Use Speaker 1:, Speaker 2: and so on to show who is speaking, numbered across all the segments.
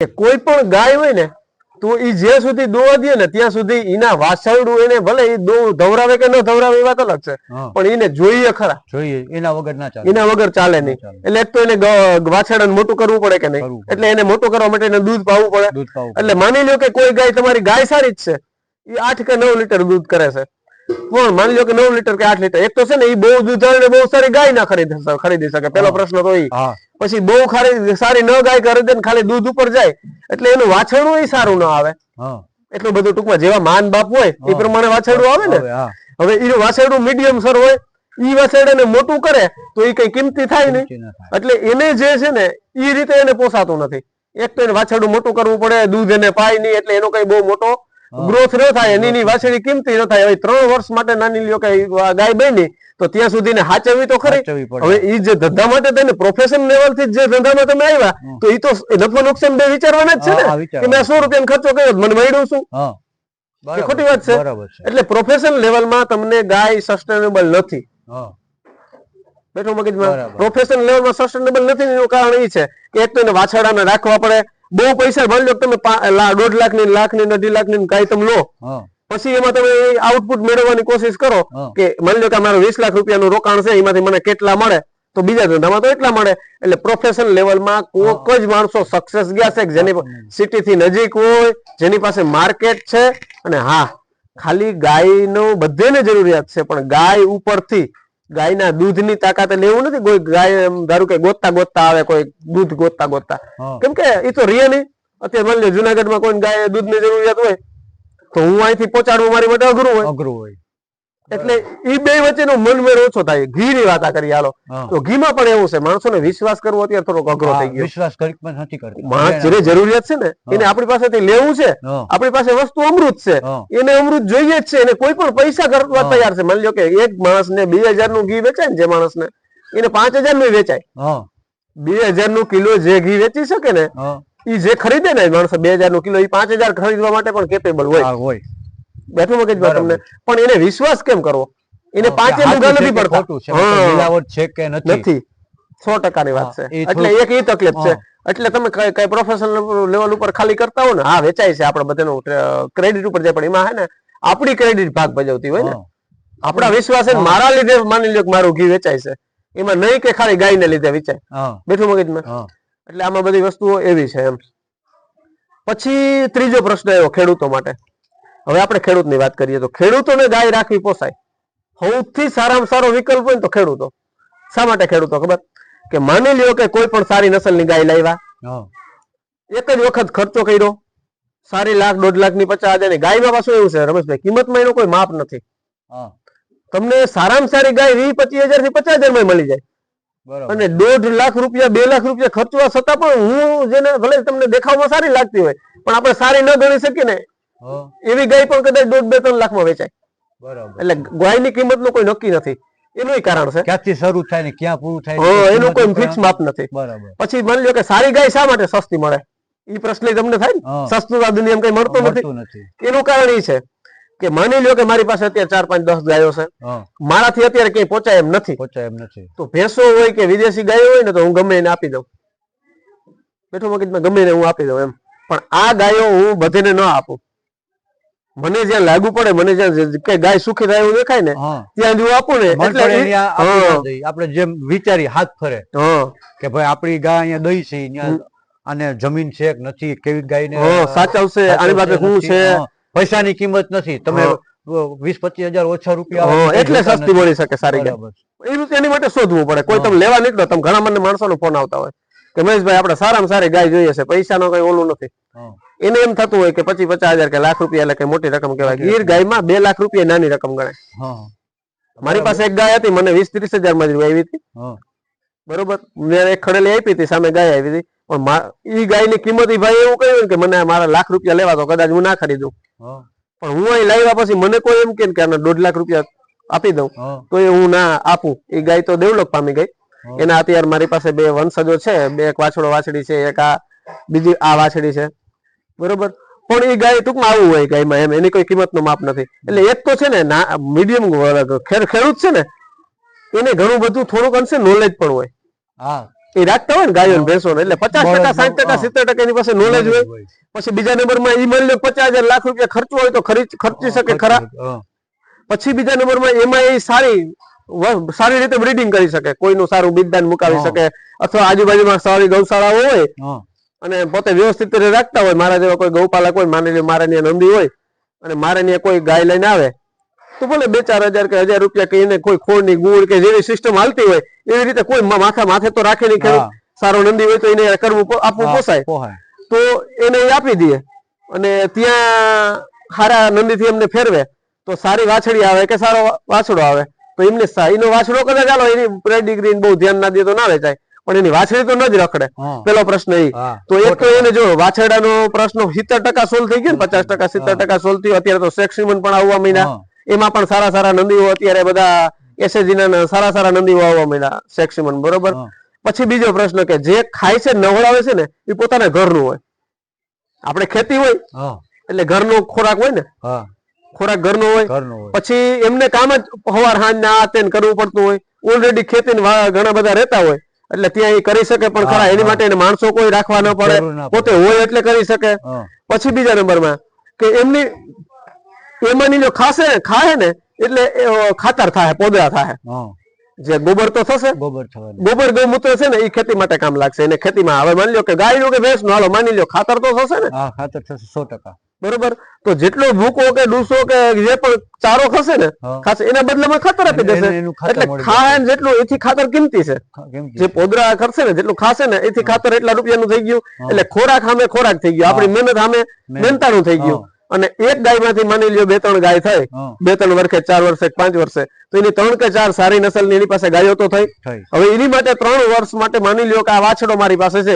Speaker 1: કે કોઈ પણ ગાય હોય ને તો એ જ્યાં સુધી દોવા દે ને ત્યાં સુધી એના વાછરડું એને ભલે એ ધવરાવે કે ન ધવરાવે એ વાત અલગ છે, પણ એને જોઈએ ખરા,
Speaker 2: જોઈએ એના વગર ના ચાલે,
Speaker 1: એના વગર ચાલે નહીં. એટલે એક તો એને વાછરડાને મોટું કરવું પડે કે નહીં, એટલે એને મોટું કરવા માટે એને દૂધ પાવું પડે. એટલે માની લો કે કોઈ ગાય તમારી ગાય સારી જ છે, એ 8 કે 9 લીટર દૂધ કરે છે, પણ માની લો કે 9 લીટર કે 8 લીટર, એક તો છે ને એ બહુ દૂધ બહુ સારી ગાય ના ખરીદી શકે, પેલો પ્રશ્ન તો એ. પછી બહુ સારી ન ગાય ખરીદે ને ખાલી દૂધ ઉપર જાય એટલે એનું વાછરડું એ સારું ના આવે. એટલું બધું ટૂંકમાં જેવા માન બાપ હોય એ પ્રમાણે વાછરડું આવે ને. હવે એનું વાછરડું મીડિયમ સર હોય, ઈ વાછરડાને મોટું કરે તો એ કઈ કિંમતી થાય નહીં, એટલે એને જે છે ને એ રીતે એને પોસાતું નથી. એક તો એને વાછરડું મોટું કરવું પડે, દૂધ એને પાય નહીં, એટલે એનો કઈ બહુ મોટો ગ્રોથ ન થાય, એની વાછરડી કિંમતી ન થાય. હવે 3 વર્ષ માટે નાની લ્યો કે ગાય બની તો ત્યાં સુધી ને હાચવવી તો ખરી. હવે એ જે ધંધા માટે તેને પ્રોફેશન લેવલ થી જે ધંધામાં તમે આવ્યા તો એ તો નફો નુકસાન બે વિચારવાના જ છે ને, કે મેં 100 રૂપિયા ખર્ચો કર્યો મને મળ્યું શું, ખોટી વાત છે. એટલે પ્રોફેશન લેવલમાં તમને ગાય સસ્ટેનેબલ નથી. બેઠો મગજમાં પ્રોફેશન લેવલમાં સસ્ટેનેબલ નથી એનું કારણ એ છે કે એક તો એને વાછરડાને રાખવા પડે, બહુ પૈસા ભરી લો તમે 1.5 લાખની, લાખની, 1.5 લાખની ગાય તમે લો, પછી એમાં તમે આઉટપુટ મેળવવાની કોશિશ કરો કે માની લો કે મારું 20 લાખ રૂપિયાનું રોકાણ છે, એમાંથી મને કેટલા મળે, તો બીજા ધંધામાં તો એટલા મળે. એટલે પ્રોફેશન લેવલમાં કોઈક જ માણસો સક્સેસ ગયા છે જેની સિટી થી નજીક હોય, જેની પાસે માર્કેટ છે. અને હા, ખાલી ગાયનો બધેને જરૂરિયાત છે, પણ ગાય ઉપરથી ગાયના દૂધની તાકાત લેવું નથી. કોઈ ગાય ધારું કે ગોતતા આવે, કોઈ દૂધ ગોતતા, કેમ કે એ તો રિયલ નહીં. અત્યારે માની લો જુનાગઢમાં કોઈ ગાય દૂધની જરૂરિયાત હોય તો હું અહીંથી પહોંચાડવું મારી માટે અઘરું હોય. એટલે એ બે વચ્ચેનો મનમેળ ઓછો થાય. ઘી ની વાત કરી હાલો, તો ઘીમાં પણ એવું છે, માણસોને વિશ્વાસ કરવો અત્યારે થોડોક અઘરો થઈ ગયો.
Speaker 2: વિશ્વાસ નથી કરતા.
Speaker 1: માણસ જેને જરૂરિયાત છે ને એને આપણી પાસેથી લેવું છે, આપણી પાસે વસ્તુ અમૃત છે, એને અમૃત જોઈએ જ છે, એને કોઈ પણ પૈસા કરવા તૈયાર છે. માની લો કે એક માણસ ને 2000 નું ઘી વેચાય ને, જે માણસ ને એને 5000 નું વેચાય, 2000 નું કિલો જે ઘી વેચી શકે ને એ જે ખરીદે ને માણસો 2000 નું કિલો, એ 5000 ખરીદવા માટે પણ કેપેબલ હોય. બેઠું મગજમાં તમને, પણ એને વિશ્વાસ કેમ કરવો, એને 5 મુગા નથી પડતા, નથી 100% ની વાત છે. એટલે એક એ તકલીફ છે. એટલે તમે કઈ પ્રોફેશનલ લેવલ ઉપર ખાલી કરતા હો ને, હા વેચાય છે, આપડે બધાનું ક્રેડિટ ઉપર જાય, પણ એમાં હે ને આપણી ક્રેડિટ ભાગ ભજવતી હોય ને, આપણા વિશ્વાસ મારા લીધે માની લો કે મારું ઘી વેચાય છે, એમાં નહીં કે ખાલી ગાય ને લીધે વેચાય. બેઠું મગજમાં. એટલે આમાં બધી વસ્તુઓ એવી છે એમ. પછી ત્રીજો પ્રશ્ન આવ્યો ખેડૂતો માટે. હવે આપણે ખેડૂતની વાત કરીએ તો ખેડૂતોને ગાય રાખવી પોસાય. સૌથી સારામાં સારો વિકલ્પ હોય તો ખેડૂતો. શા માટે ખેડૂતો ખબર? કે માની લ્યો કે કોઈ પણ સારી નસલની ગાય લાવ્યા, એક જ વખત ખર્ચો કર્યો, સારી 1 લાખ 1.5 લાખની 50,000 ની ગાયમાં પાછું એવું છે રમેશભાઈ, કિંમતમાં એનો કોઈ માપ નથી. તમને સારામાં સારી ગાય 20-25,000 થી 50,000 માં મળી જાય, અને 1.5 લાખ રૂપિયા 2 લાખ રૂપિયા ખર્ચવા છતાં પણ હું જેને ભલે તમને દેખાવમાં સારી લાગતી હોય પણ આપણે સારી ન ગણી શકીએ ને એવી ગાય પણ કદાચ 1.5-2-3 લાખમાં વેચાય. એટલે ગાયની કિંમત નું કોઈ નક્કી નથી. એનું કારણ છે
Speaker 2: ક્યાંથી શરૂ થાય ને ક્યાં પૂરું થાય
Speaker 1: એનું કોઈ ફિક્સ માપ નથી. પછી માની લો કે સારી ગાય શા માટે સસ્તી મળે, એ પ્રશ્ન તમને થાય ને, સસ્તું આ દુનિયામાં કઈ મળતું નથી. એનું કારણ એ છે કે માની લો કે મારી પાસે અત્યારે 4, 5, 10 ગાયો છે, મારાથી અત્યારે કઈ પહોંચાય એમ નથી, તો ભેંસો હોય કે વિદેશી ગાયો હોય ને તો હું ગમે એને આપી દઉં. બેઠો મગજમાં ગમે એને હું આપી દઉં એમ. પણ આ ગાયો હું બધેને ન આપું. મને જ્યાં લાગુ પડે, મને જ્યાં કઈ ગાય સુખી થાય એવું દેખાય ને ત્યાં હું આપું ને. એટલે
Speaker 2: આપણે જેમ વિચારી હાથ ફરે કે ભાઈ આપણી ગાય અહીંયા દઈ છે, અને જમીન છે કે નથી, કેવી ગાય
Speaker 1: સાચવશે, આની પાસે શું છે,
Speaker 2: પૈસાની કિંમત નથી, તમે 20-25,000 ઓછા રૂપિયા
Speaker 1: એટલે સસ્તી મળી શકે સારી ગાય. એની માટે શોધવું પડે. કોઈ તમે લેવા નીકળો, તમે ઘણા મને માણસોનો ફોન આવતા હોય કે મહેશભાઈ આપણે સારામાં સારી ગાય જોઈએ છે, પૈસાનો કઈ ઓલું નથી. એને એમ થતું હોય કે 25-50,000 કે લાખ રૂપિયા એટલે કઈ મોટી રકમ કહેવાય. ગીર ગાયમાં 2 લાખ રૂપિયા નાની રકમ ગણાય. મારી પાસે એક ગાય હતી, મને 20-30,000 માં આવી હતી, બરોબર. મેં એક ખડેલી આપી હતી, સામે ગાય આવી હતી, પણ ઈ ગાયની કિંમત ભાઈ એવું કહ્યું કે મને મારા લાખ રૂપિયા લેવા તો કદાચ હું ના ખરીદું, પણ હું અહીં લાવ્યા પછી મને કોઈ એમ કે 1.5 લાખ રૂપિયા આપી દઉં તો એ હું ના આપું. એ ગાય તો ડેવલપ પામી ગઈ. એના અત્યારે મારી પાસે 2 વંશજો છે, 2 એક વાછડો વાછડી છે, એક આ બીજી આ વાછડી છે, બરોબર. પણ એ ગાય ટૂંકમાં આવું હોય ગાયમાં એમ, એની કોઈ કિંમત નો માપ નથી. એટલે એક તો છે ને મીડિયમ ખેડૂત છે ને એને ઘણું બધું થોડુંક અંશે નોલેજ પણ હોય. એ રાખતા હોય ને ગાયો ને ભેંસો એટલે 50%, 60%, 70% એની પાસે નોલેજ હોય. પછી બીજા નંબરમાં ઈ માની લો 50,000 લાખ રૂપિયા ખર્ચવો હોય તો ખર્ચી શકે ખરા. પછી બીજા નંબરમાં એમાં એ સારી રીતે બ્રીડિંગ કરી શકે, કોઈનું સારું બીજદાન મુકાવી શકે, અથવા આજુબાજુમાં સારી ગૌશાળાઓ હોય અને પોતે વ્યવસ્થિત રીતે રાખતા હોય. મારા જેવા કોઈ ગૌપાલક હોય, માની લો મારા ત્યાં નંદી હોય અને મારા ત્યાં કોઈ ગાય લઈને આવે તો ભલે 2-4 હજાર કે 1000 રૂપિયા કહીને કોઈ ખોળની ગુળ કે જેવી સિસ્ટમ હાલતી હોય એવી રીતે કોઈ માથે તો રાખે નહીં. ખેડૂત સારો નંદી હોય તો એને આપવું પોસાય તો એને આપી દઈએ અને ત્યાં સારા નંદીથી એમને ફેરવે તો સારી વાછડી આવે કે સારો વાછડો આવે તો એમને એનો વાછડો કદાચ ચાલો એની પેડિગ્રી બહુ ધ્યાન ના દે તો ના વેચાય, પણ એની વાછડી તો ન જ રખડે. પેલો પ્રશ્ન એ તો એક તો એને જો વાછડાનો પ્રશ્ન 70% સોલ્વ થઈ ગયો ને, 50%, 70% સોલ્વ થયો. અત્યારે તો સેક્સીમન પણ આવવા માંડ્યા, એમાં પણ સારા નંદીઓ અત્યારે બધા એસએજી ના સારા નંદીઓ આવવા માંડ્યા સેક્સીમન, બરોબર. પછી બીજો પ્રશ્ન કે જે ખાય છે નવડાવે છે ને એ પોતાના ઘરનું હોય. આપણે ખેતી હોય એટલે ઘરનો ખોરાક હોય ને, ખોરાક ઘરનો હોય. પછી એમને કામ જ સવાર સાંજ ના આ તેન કરવું પડતું હોય. ઓલરેડી ખેતી ઘણા બધા રહેતા હોય એટલે ત્યાં એ કરી શકે પણ ખરા. એની માટે એને માણસો કોઈ રાખવા ન પડે, પોતે હોય એટલે કરી શકે. પછી બીજા નંબરમાં કે એમની એમાંની જો ખાય ને એટલે ખાતર થાય, પોદરા થાય. જે ગોબર તો થશે, ગોબર ગૌમૂત્ર છે ને એ ખેતી માટે કામ લાગશે. એને ખેતીમાં હવે માની લો કે ગાય નું કે ભેંસ નું, હાલો માની લો ખાતર તો થશે ને,
Speaker 2: ખાતર થશે 100%,
Speaker 1: બરોબર. તો જેટલો ભૂકો કે ડૂસો કે જે પણ ચારો ખસે ને ખાસ એના બદલામાં ખાતર આપી દેશે. એટલે ખાય જેટલું એથી ખાતર કિંમતી છે. જે પોદરા કરશે ને જેટલું ખાશે ને એથી ખાતર એટલા રૂપિયાનું થઈ ગયું. એટલે ખોરાક સામે ખોરાક થઈ ગયો, આપણી મહેનત સામે મહેનતાણું થઈ ગયું. અને એક ગાય માંથી માની લ્યો 2-3 ગાય થાય, 2-3 વર્ષે, 4 વર્ષે, 5 વર્ષે, તો એની 3 કે 4 સારી નસલની એની પાસે ગાયો તો થઈ. હવે એની માટે 3 વર્ષ માટે માની લ્યો કે આ વાછડો મારી પાસે છે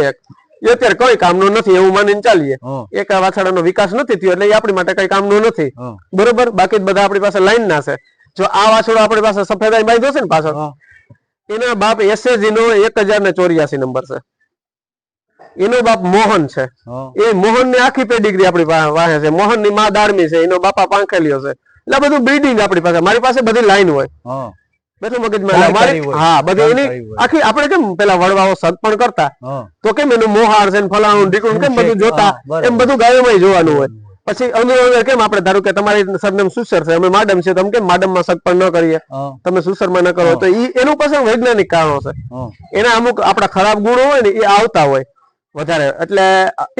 Speaker 1: એ અત્યારે કઈ કામનો નથી એવું માનીને ચાલીએ. એક આ વાછડાનો વિકાસ નથી થયો એટલે એ આપણી માટે કઈ કામનો નથી, બરોબર. બાકી બધા આપણી પાસે લાઈન ના છે. જો આ વાછડો આપણી પાસે સફેદાઈ બાંધ્યો છે ને પાછળ, એના બાપ એસએજી નો 1084 નંબર છે. એનો બાપ મોહન છે. એ મોહન ની આખી પેડિગ્રી આપણી પાસે છે. મોહન ની માં દાળમી છે, એનો બાપા પાંખેલિયો છે. એટલે આ બધું બ્રીડિંગ આપણી પાસે, મારી પાસે બધી લાઈન હોય બેઠું મગજમાં. હા બધી એની આખી આપણે કેમ પેલા વડવાઓ સગ પણ કરતા તો કેમ એનું મોહાર છે ફલાણું ઢીકણું કેમ બધું જોતા, એમ બધું ગાયોમાં જોવાનું હોય. પછી અંદર કેમ આપણે ધારો કે તમારી સરનેમ સુસર છે, અમે માડમ છે, તમે કેમ માડમ માં સગ પણ ન કરીએ, તમે સુસર માં ન કરો, તો એનું પાછળ વૈજ્ઞાનિક કારણો છે. એના અમુક આપણા ખરાબ ગુણો હોય ને એ આવતા હોય વધારે, એટલે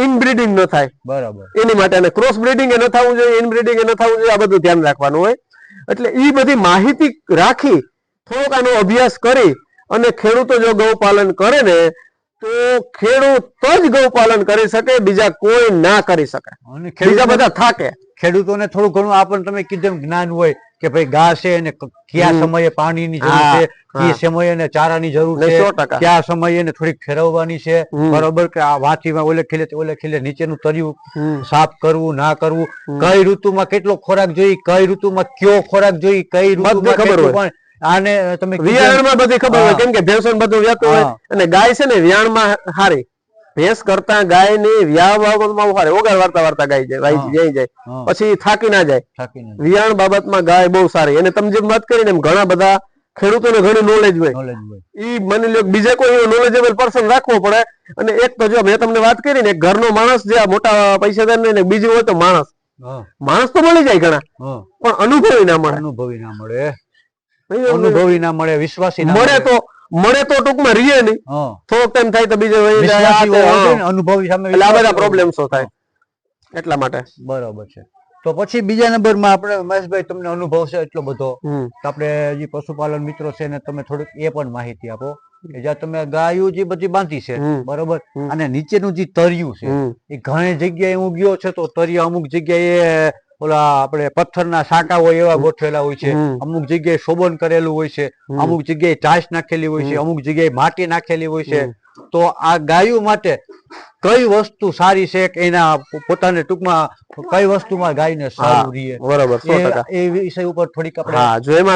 Speaker 1: ઇનબ્રીડિંગ ન થાય, બરાબર. એની માટે ક્રોસ બ્રીડિંગ એ ન થવું જોઈએ, ઇનબ્રીડિંગ એ ન થવું જોઈએ, આ બધું ધ્યાન રાખવાનું હોય. એટલે એ બધી માહિતી રાખી થોડોક આનો અભ્યાસ કરી અને ખેડૂતો જો ગૌપાલન કરે ને તો ખેડૂત જ ગૌપાલન કરી શકે, બીજા કોઈ ના કરી શકે. બીજા બધા થાકે.
Speaker 2: ખેડૂતોને થોડું ઘણું આપણને તમે કીધું જ્ઞાન હોય કે ભાઈ ઘા છે અને કયા સમયે પાણીની જરૂર છે, કયા સમયે એને ચારાની જરૂર છે, કયા સમયે એને થોડીક ફેરવવાની છે, બરોબર. કે આ વાંચીમાં ઓલે ખીલે નીચેનું તર્યું સાફ કરવું ના કરવું, કઈ ઋતુમાં કેટલો ખોરાક જોઈ, કઈ ઋતુમાં કયો ખોરાક જોઈ, કઈ ઋતુમાં ખબર હોય. આને તમે
Speaker 1: વિયાણમાં બધી ખબર હોય કેમ કે ભેંસો બધું વ્યાતું હોય. અને ગાય છે ને વિયાણમાં હારી, ભેંસ કરતા ગાય ની વ્યાહ બાબતમાં હારે. ઓગાર વાર્તા ગાય જાય પછી થાકી ના જાય. વિયાણ બાબતમાં ગાય બહુ સારી. અને તમે જેમ વાત કરીને એમ ઘણા બધા ખેડૂતોને ઘણી નોલેજ હોય. ઈ માની લો બીજા કોઈ નોલેજેબલ પર્સન રાખવો પડે. અને એક તો જો મેં તમને વાત કરી ને ઘરનો માણસ જે મોટા પૈસાદાર ને બીજું હોય તો માણસ તો મળી જાય ઘણા, પણ અનુભવી ના મળે.
Speaker 2: અનુભવી ના મળે, વિશ્વાસી
Speaker 1: મળે તો ટૂંકમાં રીએ નહીં, થોડોક ટાઈમ થાય તો બીજો
Speaker 2: અનુભવી સામે
Speaker 1: આ બધા પ્રોબ્લેમ્સ થાય એટલા માટે.
Speaker 2: બરોબર છે. તો પછી બીજા નંબરમાં આપણે મહેશભાઈ તમને અનુભવ છે એટલો બધો, આપણે જે પશુપાલન મિત્રો છે ને તમે થોડીક એ પણ માહિતી આપો કે જ્યાં તમે ગાયો જે બધી બાંધી છે, બરોબર, અને નીચેનું જે તરિયું છે એ ઘણી જગ્યાએ હું ગયો છે તો તરિયા અમુક જગ્યાએ ઓલા આપણે પથ્થરના સાંટા હોય એવા ગોઠવેલા હોય છે, અમુક જગ્યાએ શોભન કરેલું હોય છે, અમુક જગ્યાએ ટાઈસ નાખેલી હોય છે, અમુક જગ્યાએ માટી નાખેલી હોય છે. તો આ ગાયો માટે કઈ વસ્તુ સારી છે કે એના પોતાને ટૂંકમાં કઈ વસ્તુમાં ગાયને સારું રહે,
Speaker 1: બરોબર,
Speaker 2: એ વિષય ઉપર થોડીક આપણે